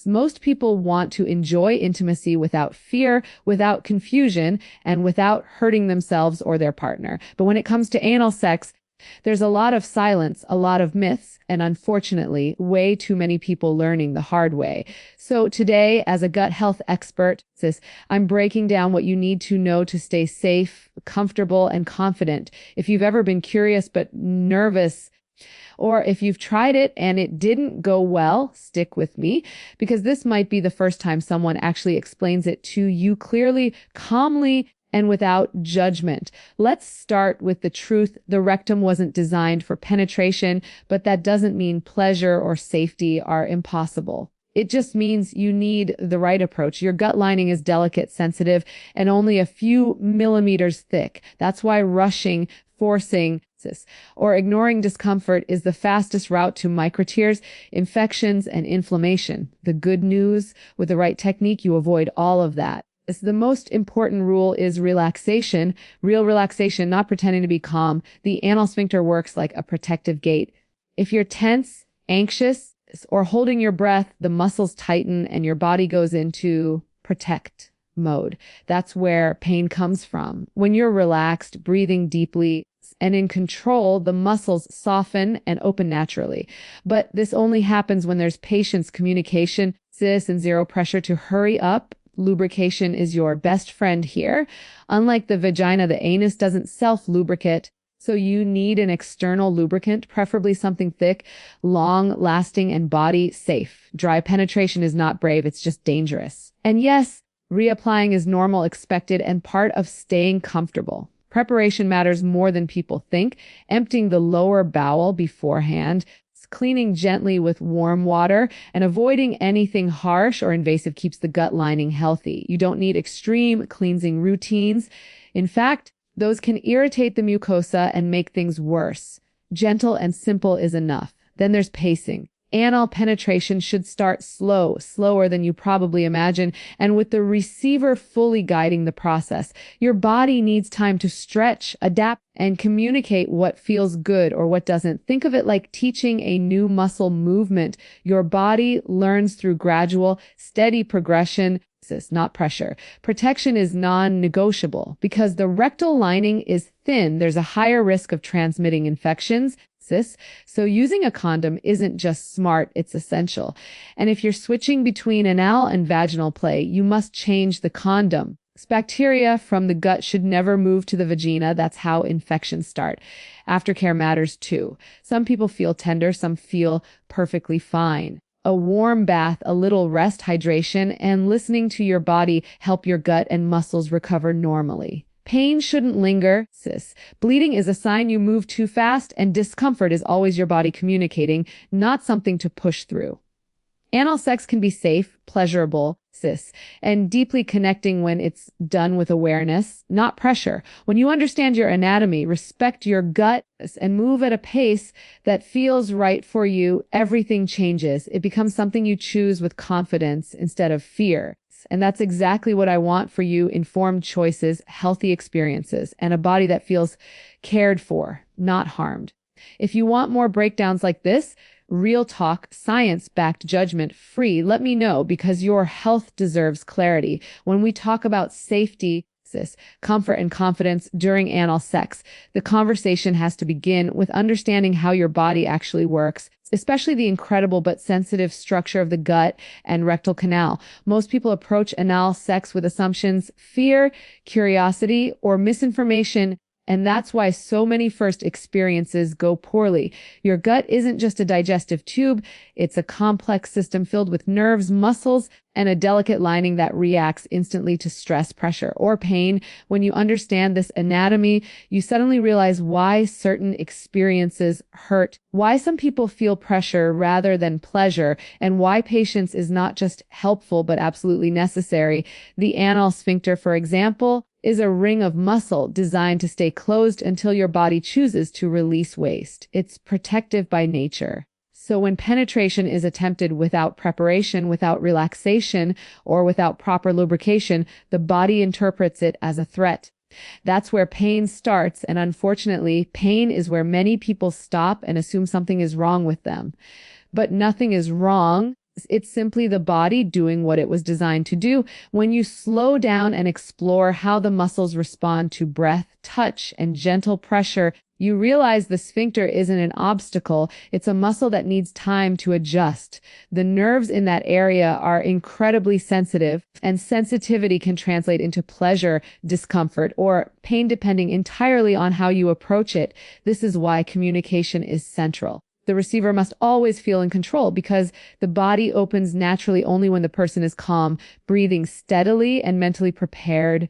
Most people want to enjoy intimacy without fear, without confusion, and without hurting themselves or their partner. But when it comes to anal sex, there's a lot of silence, a lot of myths, and unfortunately, way too many people learning the hard way. So today, as a gut health expert, I'm breaking down what you need to know to stay safe, comfortable, and confident. If you've ever been curious but nervous, or if you've tried it and it didn't go well, stick with me, because this might be the first time someone actually explains it to you clearly, calmly, and without judgment. Let's start with the truth. The rectum wasn't designed for penetration, but that doesn't mean pleasure or safety are impossible. It just means you need the right approach. Your gut lining is delicate, sensitive, and only a few millimeters thick. That's why rushing, forcing, or ignoring discomfort is the fastest route to microtears, infections, and inflammation. The good news, with the right technique, you avoid all of that. The most important rule is relaxation, real relaxation, not pretending to be calm. The anal sphincter works like a protective gate. If you're tense, anxious, or holding your breath, the muscles tighten and your body goes into protect mode. That's where pain comes from. When you're relaxed, breathing deeply, and in control, the muscles soften and open naturally. But this only happens when there's patience, communication, and zero pressure to hurry up. Lubrication is your best friend here. Unlike the vagina, the anus doesn't self-lubricate, so you need an external lubricant, preferably something thick, long-lasting, and body-safe. Dry penetration is not brave, it's just dangerous. And yes, reapplying is normal, expected, and part of staying comfortable. Preparation matters more than people think. Emptying the lower bowel beforehand, cleaning gently with warm water, and avoiding anything harsh or invasive keeps the gut lining healthy. You don't need extreme cleansing routines. In fact, those can irritate the mucosa and make things worse. Gentle and simple is enough. Then there's pacing. Anal penetration should start slow, slower than you probably imagine, and with the receiver fully guiding the process. Your body needs time to stretch, adapt, and communicate what feels good or what doesn't. Think of it like teaching a new muscle movement. Your body learns through gradual, steady progression, not pressure. Protection is non-negotiable. Because the rectal lining is thin, there's a higher risk of transmitting infections. So using a condom isn't just smart, it's essential. And if you're switching between anal and vaginal play, you must change the condom. Bacteria from the gut should never move to the vagina. That's how infections start. Aftercare matters too. Some people feel tender, some feel perfectly fine. A warm bath, a little rest, hydration, and listening to your body help your gut and muscles recover normally. Pain shouldn't linger, Bleeding is a sign you move too fast, and discomfort is always your body communicating, not something to push through. Anal sex can be safe, pleasurable, and deeply connecting when it's done with awareness, not pressure. When you understand your anatomy, respect your gut, and move at a pace that feels right for you, everything changes. It becomes something you choose with confidence instead of fear. And that's exactly what I want for you: informed choices, healthy experiences, and a body that feels cared for, not harmed. If you want more breakdowns like this, real talk, science-backed judgment free, let me know, because your health deserves clarity. When we talk about safety, comfort, and confidence during anal sex, the conversation has to begin with understanding how your body actually works, especially the incredible but sensitive structure of the gut and rectal canal. Most people approach anal sex with assumptions, fear, curiosity, or misinformation, and that's why so many first experiences go poorly. Your gut isn't just a digestive tube, it's a complex system filled with nerves, muscles, and a delicate lining that reacts instantly to stress, pressure, or pain. When you understand this anatomy, you suddenly realize why certain experiences hurt, why some people feel pressure rather than pleasure, and why patience is not just helpful but absolutely necessary. The anal sphincter, for example, is a ring of muscle designed to stay closed until your body chooses to release waste. It's protective by nature. So when penetration is attempted without preparation, without relaxation, or without proper lubrication, the body interprets it as a threat. That's where pain starts, and unfortunately, pain is where many people stop and assume something is wrong with them. But nothing is wrong. It's simply the body doing what it was designed to do. When you slow down and explore how the muscles respond to breath, touch, and gentle pressure, you realize the sphincter isn't an obstacle. It's a muscle that needs time to adjust. The nerves in that area are incredibly sensitive, and sensitivity can translate into pleasure, discomfort, or pain depending entirely on how you approach it. This is why communication is central. The receiver must always feel in control because the body opens naturally only when the person is calm, breathing steadily and mentally prepared.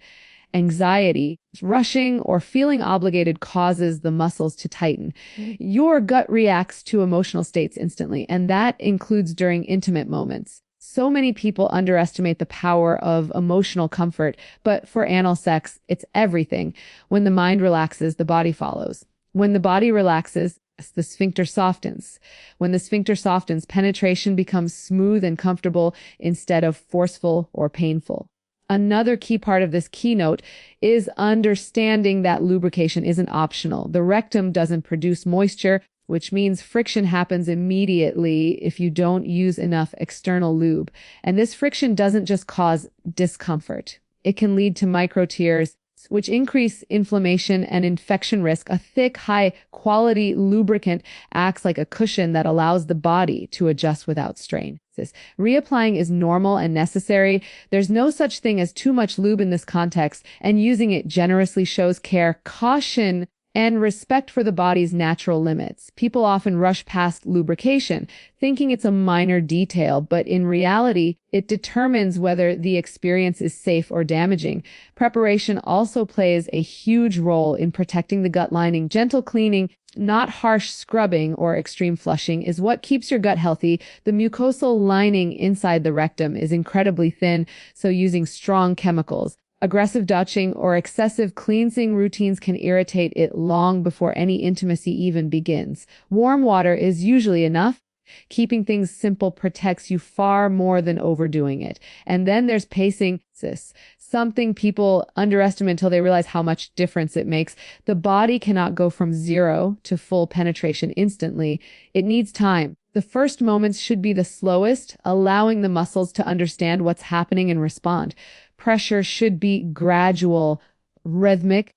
Anxiety, rushing, or feeling obligated causes the muscles to tighten. Your gut reacts to emotional states instantly, and that includes during intimate moments. So many people underestimate the power of emotional comfort, but for anal sex, it's everything. When the mind relaxes, the body follows. When the body relaxes, the sphincter softens. When the sphincter softens, penetration becomes smooth and comfortable instead of forceful or painful. Another key part of this keynote is understanding that lubrication isn't optional. The rectum doesn't produce moisture, which means friction happens immediately if you don't use enough external lube. And this friction doesn't just cause discomfort. It can lead to micro tears, which increase inflammation and infection risk. A thick, high-quality lubricant acts like a cushion that allows the body to adjust without strain. Reapplying is normal and necessary. There's no such thing as too much lube in this context, and using it generously shows care, caution, and respect for the body's natural limits. People often rush past lubrication, thinking it's a minor detail, but in reality, it determines whether the experience is safe or damaging. Preparation also plays a huge role in protecting the gut lining. Gentle cleaning, not harsh scrubbing or extreme flushing, is what keeps your gut healthy. The mucosal lining inside the rectum is incredibly thin, so using strong chemicals, aggressive douching, or excessive cleansing routines can irritate it long before any intimacy even begins. Warm water is usually enough. Keeping things simple protects you far more than overdoing it. And then there's pacing, something people underestimate until they realize how much difference it makes. The body cannot go from 0 to full penetration instantly. It needs time. The first moments should be the slowest, allowing the muscles to understand what's happening and respond. Pressure should be gradual, rhythmic,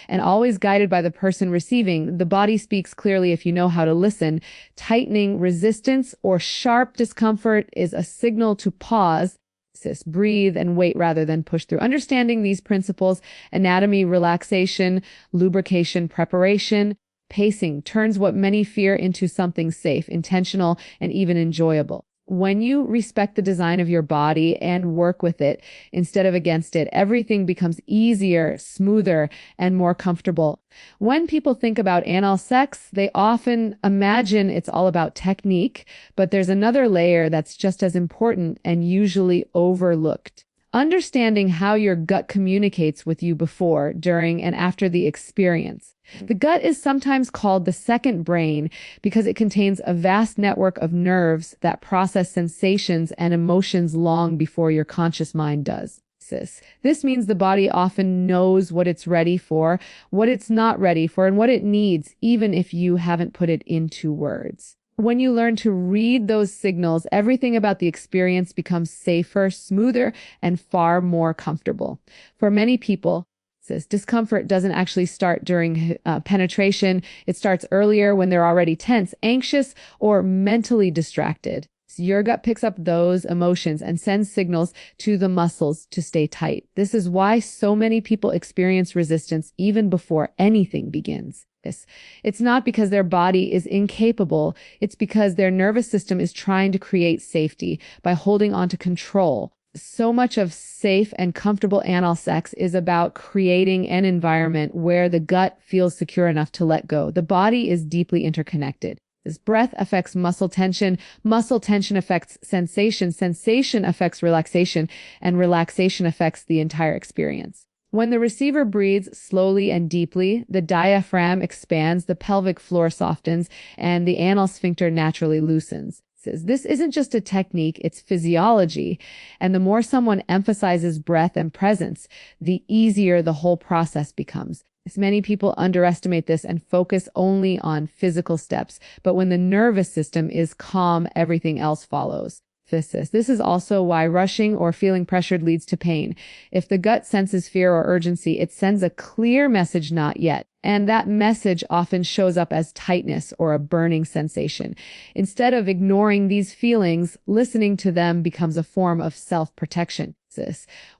and always guided by the person receiving. The body speaks clearly if you know how to listen. Tightening, resistance, or sharp discomfort is a signal to pause, breathe, and wait rather than push through. Understanding these principles, anatomy, relaxation, lubrication, preparation, pacing, turns what many fear into something safe, intentional, and even enjoyable. When you respect the design of your body and work with it instead of against it, everything becomes easier, smoother, and more comfortable. When people think about anal sex, they often imagine it's all about technique, but there's another layer that's just as important and usually overlooked. Understanding how your gut communicates with you before, during, and after the experience. The gut is sometimes called the second brain because it contains a vast network of nerves that process sensations and emotions long before your conscious mind does. This means the body often knows what it's ready for, what it's not ready for, and what it needs, even if you haven't put it into words. When you learn to read those signals, everything about the experience becomes safer, smoother, and far more comfortable. For many people, discomfort doesn't actually start during penetration. It starts earlier when they're already tense, anxious, or mentally distracted. Your gut picks up those emotions and sends signals to the muscles to stay tight. This is why so many people experience resistance even before anything begins. It's not because their body is incapable. It's because their nervous system is trying to create safety by holding on to control. So much of safe and comfortable anal sex is about creating an environment where the gut feels secure enough to let go. The body is deeply interconnected. This breath affects muscle tension affects sensation affects relaxation, and relaxation affects the entire experience. When the receiver breathes slowly and deeply, the diaphragm expands, the pelvic floor softens, and the anal sphincter naturally loosens. This isn't just a technique, it's physiology. And the more someone emphasizes breath and presence, the easier the whole process becomes. Many people underestimate this and focus only on physical steps. But when the nervous system is calm, everything else follows. This is also why rushing or feeling pressured leads to pain. If the gut senses fear or urgency, it sends a clear message, not yet. And that message often shows up as tightness or a burning sensation. Instead of ignoring these feelings, listening to them becomes a form of self-protection.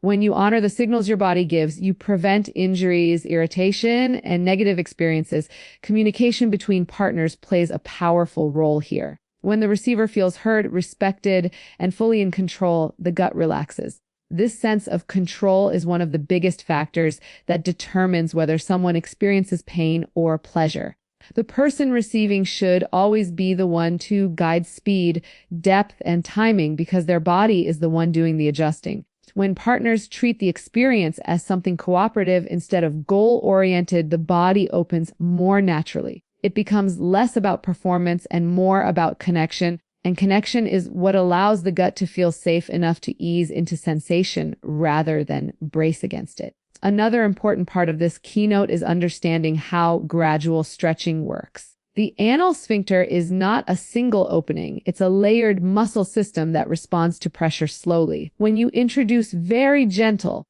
When you honor the signals your body gives, you prevent injuries, irritation, and negative experiences. Communication between partners plays a powerful role here. When the receiver feels heard, respected, and fully in control, the gut relaxes. This sense of control is one of the biggest factors that determines whether someone experiences pain or pleasure. The person receiving should always be the one to guide speed, depth, and timing because their body is the one doing the adjusting. When partners treat the experience as something cooperative instead of goal-oriented, the body opens more naturally. It becomes less about performance and more about connection. And connection is what allows the gut to feel safe enough to ease into sensation rather than brace against it. Another important part of this keynote is understanding how gradual stretching works. The anal sphincter is not a single opening. It's a layered muscle system that responds to pressure slowly. When you introduce very gentle,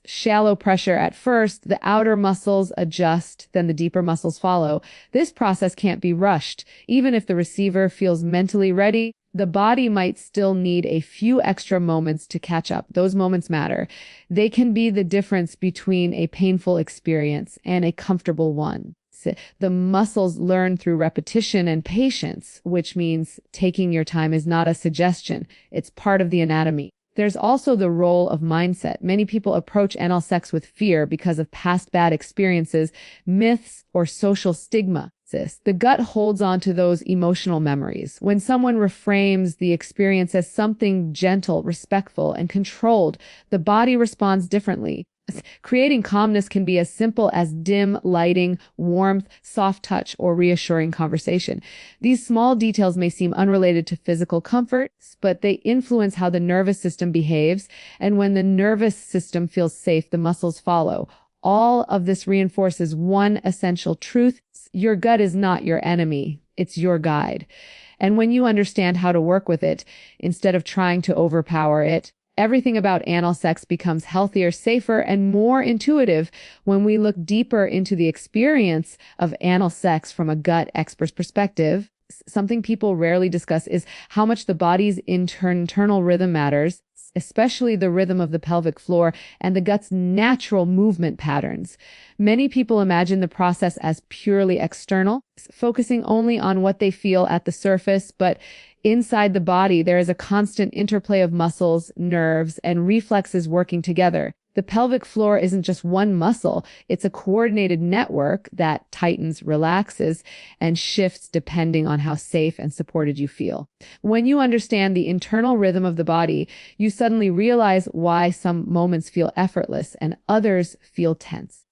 shallow pressure at first, the outer muscles adjust, then the deeper muscles follow. This process can't be rushed. Even if the receiver feels mentally ready, the body might still need a few extra moments to catch up. Those moments matter. They can be the difference between a painful experience and a comfortable one. The muscles learn through repetition and patience, which means taking your time is not a suggestion. It's part of the anatomy. There's also the role of mindset. Many people approach anal sex with fear because of past bad experiences, myths, or social stigma. The gut holds on to those emotional memories. When someone reframes the experience as something gentle, respectful, and controlled, the body responds differently. Creating calmness can be as simple as dim lighting, warmth, soft touch, or reassuring conversation. These small details may seem unrelated to physical comfort, but they influence how the nervous system behaves. And when the nervous system feels safe, the muscles follow. All of this reinforces one essential truth. Your gut is not your enemy. It's your guide. And when you understand how to work with it, instead of trying to overpower it, everything about anal sex becomes healthier, safer, and more intuitive when we look deeper into the experience of anal sex from a gut expert's perspective. Something people rarely discuss is how much the body's internal rhythm matters, especially the rhythm of the pelvic floor and the gut's natural movement patterns. Many people imagine the process as purely external, focusing only on what they feel at the surface, but inside the body, there is a constant interplay of muscles, nerves, and reflexes working together. The pelvic floor isn't just one muscle. It's a coordinated network that tightens, relaxes, and shifts depending on how safe and supported you feel. When you understand the internal rhythm of the body, you suddenly realize why some moments feel effortless and others feel tense.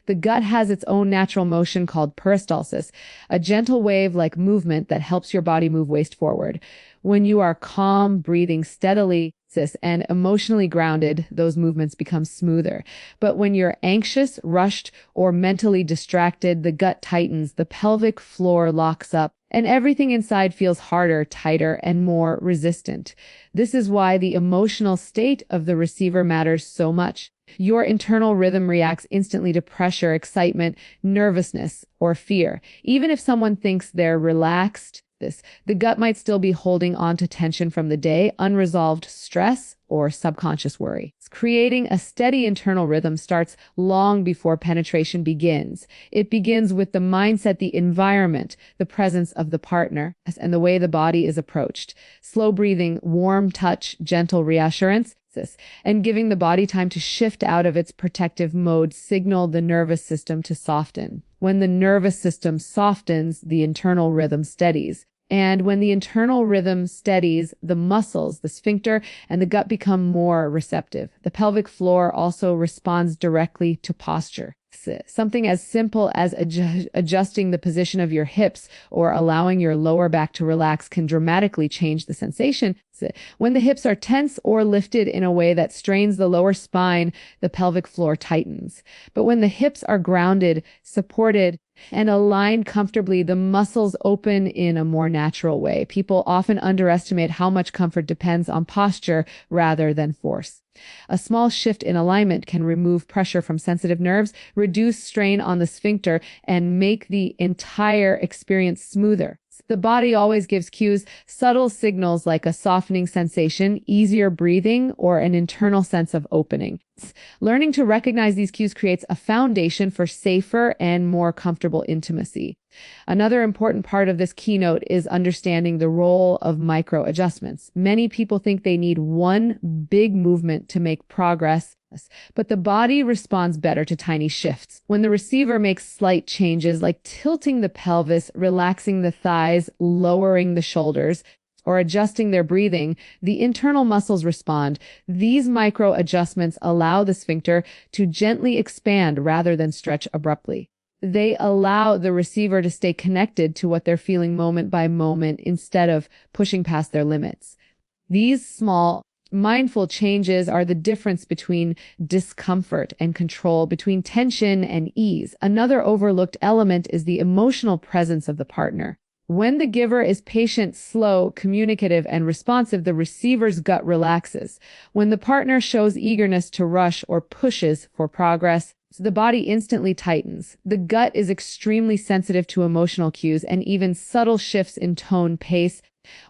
The gut has its own natural motion called peristalsis, a gentle wave-like movement that helps your body move waist forward. When you are calm, breathing steadily, and emotionally grounded, those movements become smoother. But when you're anxious, rushed, or mentally distracted, the gut tightens, the pelvic floor locks up, and everything inside feels harder, tighter, and more resistant. This is why the emotional state of the receiver matters so much. Your internal rhythm reacts instantly to pressure, excitement, nervousness, or fear. Even if someone thinks they're relaxed, the gut might still be holding on to tension from the day, unresolved stress, or subconscious worry. Creating a steady internal rhythm starts long before penetration begins. It begins with the mindset, the environment, the presence of the partner, and the way the body is approached. Slow breathing, warm touch, gentle reassurance, and giving the body time to shift out of its protective mode signal the nervous system to soften. When the nervous system softens, the internal rhythm steadies. And when the internal rhythm steadies, the muscles, the sphincter, and the gut become more receptive. The pelvic floor also responds directly to posture. Something as simple as adjusting the position of your hips or allowing your lower back to relax can dramatically change the sensation. When the hips are tense or lifted in a way that strains the lower spine, the pelvic floor tightens. But when the hips are grounded, supported, and aligned comfortably, the muscles open in a more natural way. People often underestimate how much comfort depends on posture rather than force. A small shift in alignment can remove pressure from sensitive nerves, reduce strain on the sphincter, and make the entire experience smoother. The body always gives cues, subtle signals like a softening sensation, easier breathing, or an internal sense of opening. Learning to recognize these cues creates a foundation for safer and more comfortable intimacy. Another important part of this keynote is understanding the role of micro adjustments. Many people think they need one big movement to make progress, but the body responds better to tiny shifts. When the receiver makes slight changes like tilting the pelvis, relaxing the thighs, lowering the shoulders, or adjusting their breathing, the internal muscles respond. These micro adjustments allow the sphincter to gently expand rather than stretch abruptly. They allow the receiver to stay connected to what they're feeling moment by moment instead of pushing past their limits. These small, mindful changes are the difference between discomfort and control, between tension and ease. Another overlooked element is the emotional presence of the partner. When the giver is patient, slow, communicative, and responsive, the receiver's gut relaxes. When the partner shows eagerness to rush or pushes for progress, the body instantly tightens. The gut is extremely sensitive to emotional cues, and even subtle shifts in tone, pace,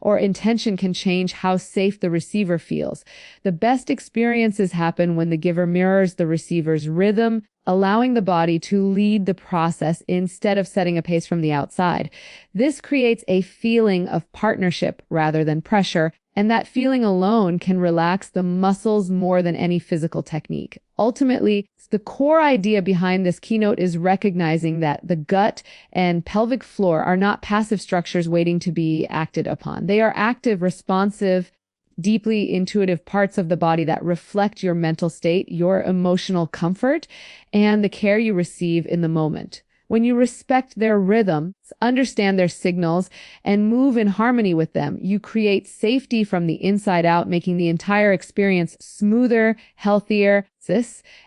or intention can change how safe the receiver feels. The best experiences happen when the giver mirrors the receiver's rhythm, allowing the body to lead the process instead of setting a pace from the outside. This creates a feeling of partnership rather than pressure, and that feeling alone can relax the muscles more than any physical technique. Ultimately, the core idea behind this keynote is recognizing that the gut and pelvic floor are not passive structures waiting to be acted upon. They are active, responsive, deeply intuitive parts of the body that reflect your mental state, your emotional comfort, and the care you receive in the moment. When you respect their rhythms, understand their signals, and move in harmony with them, you create safety from the inside out, making the entire experience smoother, healthier,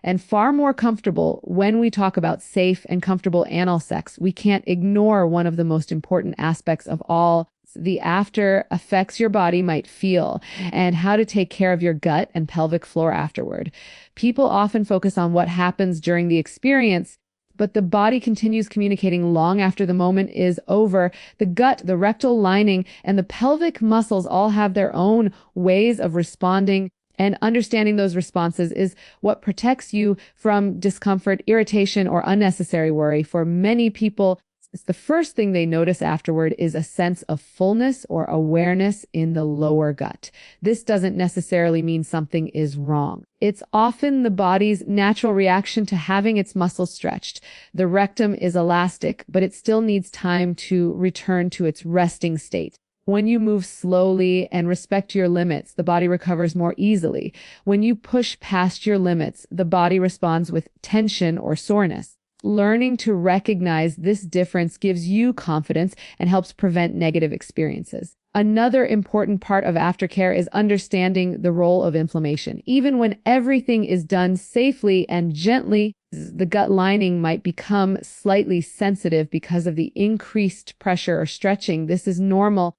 and far more comfortable. When we talk about safe and comfortable anal sex, we can't ignore one of the most important aspects of all, the after effects your body might feel, and how to take care of your gut and pelvic floor afterward. People often focus on what happens during the experience, but the body continues communicating long after the moment is over. The gut, the rectal lining, and the pelvic muscles all have their own ways of responding, and understanding those responses is what protects you from discomfort, irritation, or unnecessary worry. For many people, it's the first thing they notice afterward is a sense of fullness or awareness in the lower gut. This doesn't necessarily mean something is wrong. It's often the body's natural reaction to having its muscles stretched. The rectum is elastic, but it still needs time to return to its resting state. When you move slowly and respect your limits, the body recovers more easily. When you push past your limits, the body responds with tension or soreness. Learning to recognize this difference gives you confidence and helps prevent negative experiences. Another important part of aftercare is understanding the role of inflammation. Even when everything is done safely and gently, the gut lining might become slightly sensitive because of the increased pressure or stretching. This is normal,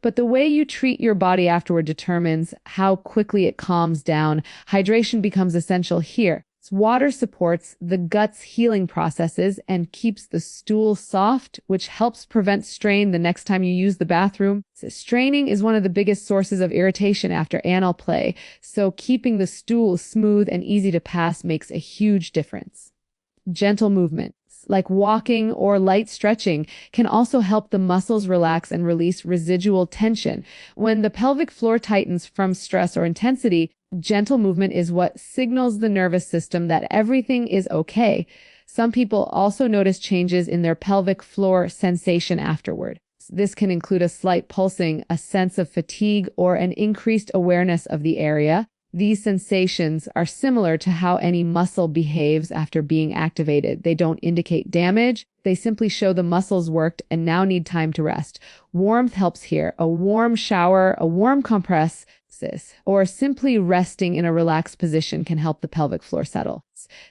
but the way you treat your body afterward determines how quickly it calms down. Hydration becomes essential here. Water supports the gut's healing processes and keeps the stool soft, which helps prevent strain the next time you use the bathroom. Straining is one of the biggest sources of irritation after anal play, so keeping the stool smooth and easy to pass makes a huge difference. Gentle movements, like walking or light stretching, can also help the muscles relax and release residual tension. When the pelvic floor tightens from stress or intensity, gentle movement is what signals the nervous system that everything is okay. Some people also notice changes in their pelvic floor sensation afterward. This can include a slight pulsing, a sense of fatigue, or an increased awareness of the area. These sensations are similar to how any muscle behaves after being activated. They don't indicate damage. They simply show the muscles worked and now need time to rest. Warmth helps here. A warm shower, a warm compress, or simply resting in a relaxed position can help the pelvic floor settle.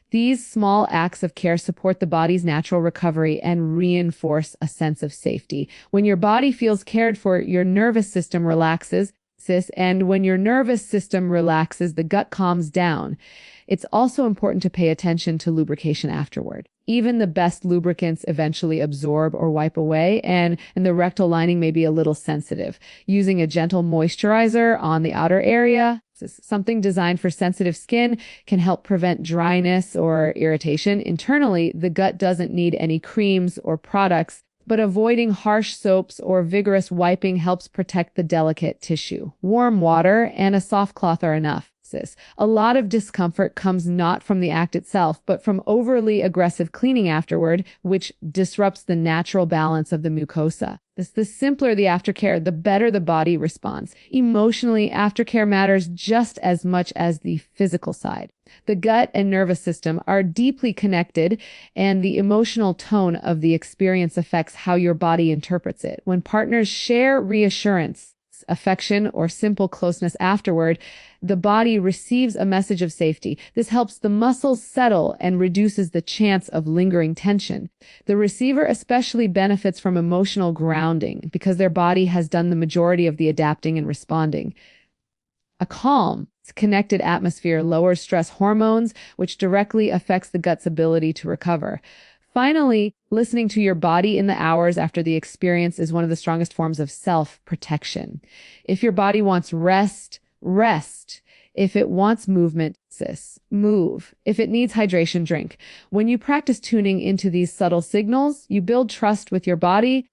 These small acts of care support the body's natural recovery and reinforce a sense of safety. When your body feels cared for, your nervous system relaxes, and when your nervous system relaxes, the gut calms down. It's also important to pay attention to lubrication afterward. Even the best lubricants eventually absorb or wipe away, and the rectal lining may be a little sensitive. Using a gentle moisturizer on the outer area, something designed for sensitive skin, can help prevent dryness or irritation. Internally, the gut doesn't need any creams or products, but avoiding harsh soaps or vigorous wiping helps protect the delicate tissue. Warm water and a soft cloth are enough. A lot of discomfort comes not from the act itself, but from overly aggressive cleaning afterward, which disrupts the natural balance of the mucosa. The simpler the aftercare, the better the body responds. Emotionally, aftercare matters just as much as the physical side. The gut and nervous system are deeply connected, and the emotional tone of the experience affects how your body interprets it. When partners share reassurance, affection, or simple closeness afterward, the body receives a message of safety. This helps the muscles settle and reduces the chance of lingering tension. The receiver especially benefits from emotional grounding because their body has done the majority of the adapting and responding. A calm, connected atmosphere lowers stress hormones, which directly affects the gut's ability to recover. Finally, listening to your body in the hours after the experience is one of the strongest forms of self-protection. If your body wants rest, rest. If it wants movement, move. If it needs hydration, drink. When you practice tuning into these subtle signals, you build trust with your body,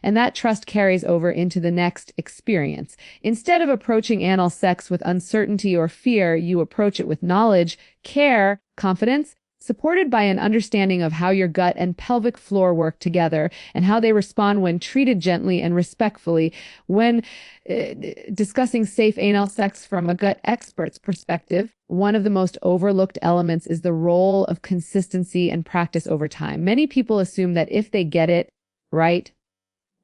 and that trust carries over into the next experience. Instead of approaching anal sex with uncertainty or fear, you approach it with knowledge, care, confidence, supported by an understanding of how your gut and pelvic floor work together and how they respond when treated gently and respectfully. When discussing safe anal sex from a gut expert's perspective, one of the most overlooked elements is the role of consistency and practice over time. Many people assume that if they get it right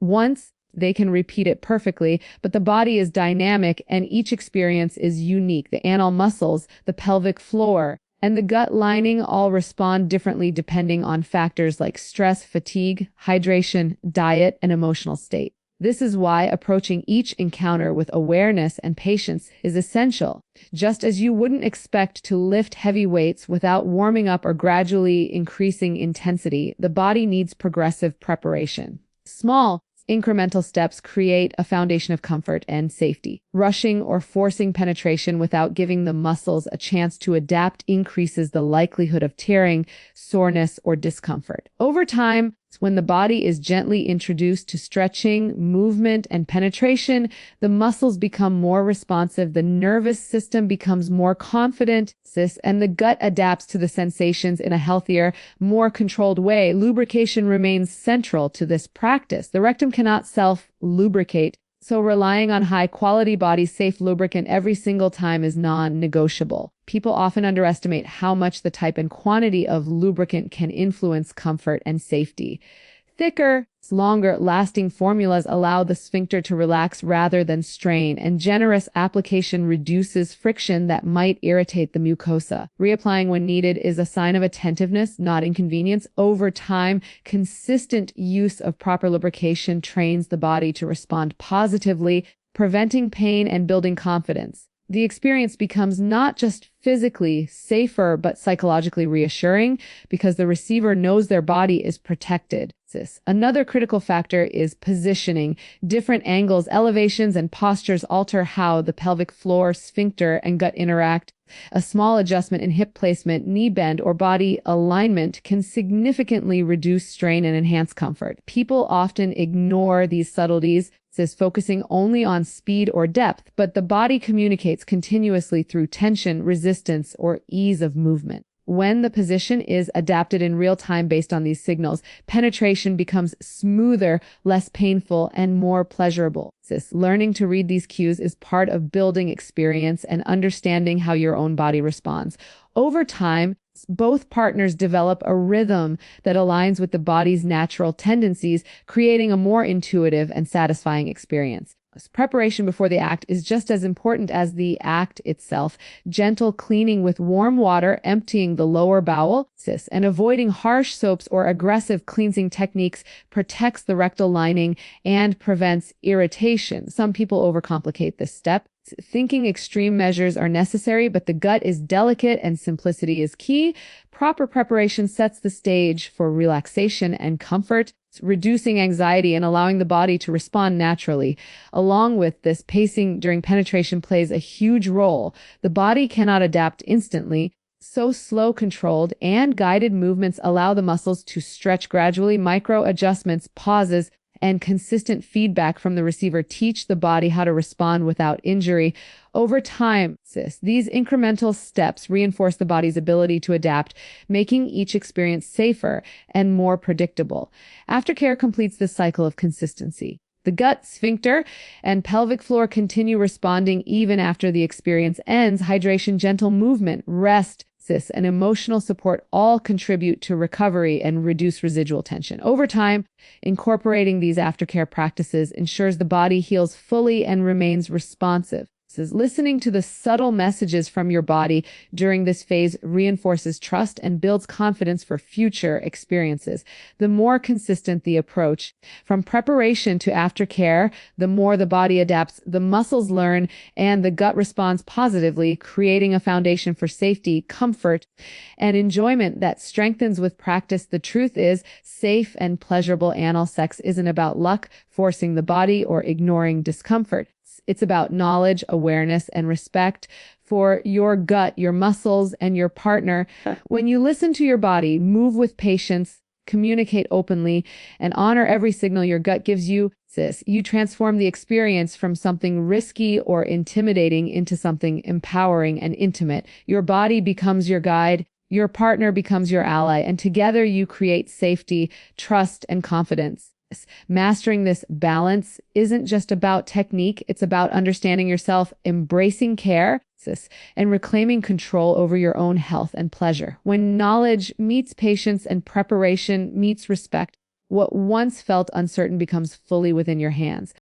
once, they can repeat it perfectly, but the body is dynamic and each experience is unique. The anal muscles, the pelvic floor, and the gut lining all respond differently depending on factors like stress, fatigue, hydration, diet, and emotional state. This is why approaching each encounter with awareness and patience is essential. Just as you wouldn't expect to lift heavy weights without warming up or gradually increasing intensity, the body needs progressive preparation. Small, incremental steps create a foundation of comfort and safety. Rushing or forcing penetration without giving the muscles a chance to adapt increases the likelihood of tearing, soreness, or discomfort. Over time, when the body is gently introduced to stretching, movement, and penetration, the muscles become more responsive, the nervous system becomes more confident, and the gut adapts to the sensations in a healthier, more controlled way. Lubrication remains central to this practice. The rectum cannot self-lubricate, so relying on high-quality body-safe lubricant every single time is non-negotiable. People often underestimate how much the type and quantity of lubricant can influence comfort and safety. Thicker, longer-lasting formulas allow the sphincter to relax rather than strain, and generous application reduces friction that might irritate the mucosa. Reapplying when needed is a sign of attentiveness, not inconvenience. Over time, consistent use of proper lubrication trains the body to respond positively, preventing pain and building confidence. The experience becomes not just physically safer, but psychologically reassuring because the receiver knows their body is protected. Another critical factor is positioning. Different angles, elevations, and postures alter how the pelvic floor, sphincter, and gut interact. A small adjustment in hip placement, knee bend, or body alignment can significantly reduce strain and enhance comfort. People often ignore these subtleties, focusing only on speed or depth, but the body communicates continuously through tension, resistance, or ease of movement. When the position is adapted in real time based on these signals, penetration becomes smoother, less painful, and more pleasurable. Learning to read these cues is part of building experience and understanding how your own body responds. Over time, both partners develop a rhythm that aligns with the body's natural tendencies, creating a more intuitive and satisfying experience. Preparation before the act is just as important as the act itself. Gentle cleaning with warm water, emptying the lower bowel, and avoiding harsh soaps or aggressive cleansing techniques protects the rectal lining and prevents irritation. Some people overcomplicate this step, thinking extreme measures are necessary, but the gut is delicate and simplicity is key. Proper preparation sets the stage for relaxation and comfort, reducing anxiety and allowing the body to respond naturally. Along with this, pacing during penetration plays a huge role. The body cannot adapt instantly, so slow, controlled, and guided movements allow the muscles to stretch gradually. Micro adjustments, pauses, and consistent feedback from the receiver teach the body how to respond without injury. Over time, these incremental steps reinforce the body's ability to adapt, making each experience safer and more predictable. Aftercare completes this cycle of consistency. The gut, sphincter, and pelvic floor continue responding even after the experience ends. Hydration, gentle movement, rest, and emotional support all contribute to recovery and reduce residual tension. Over time, incorporating these aftercare practices ensures the body heals fully and remains responsive. Listening to the subtle messages from your body during this phase reinforces trust and builds confidence for future experiences. The more consistent the approach, from preparation to aftercare, the more the body adapts, the muscles learn, and the gut responds positively, creating a foundation for safety, comfort, and enjoyment that strengthens with practice. The truth is, safe and pleasurable anal sex isn't about luck, forcing the body, or ignoring discomfort. It's about knowledge, awareness, and respect for your gut, your muscles, and your partner. When you listen to your body, move with patience, communicate openly, and honor every signal your gut gives you, you transform the experience from something risky or intimidating into something empowering and intimate. Your body becomes your guide. Your partner becomes your ally, and together you create safety, trust, and confidence. Mastering this balance isn't just about technique, it's about understanding yourself, embracing care, and reclaiming control over your own health and pleasure. When knowledge meets patience and preparation meets respect, what once felt uncertain becomes fully within your hands.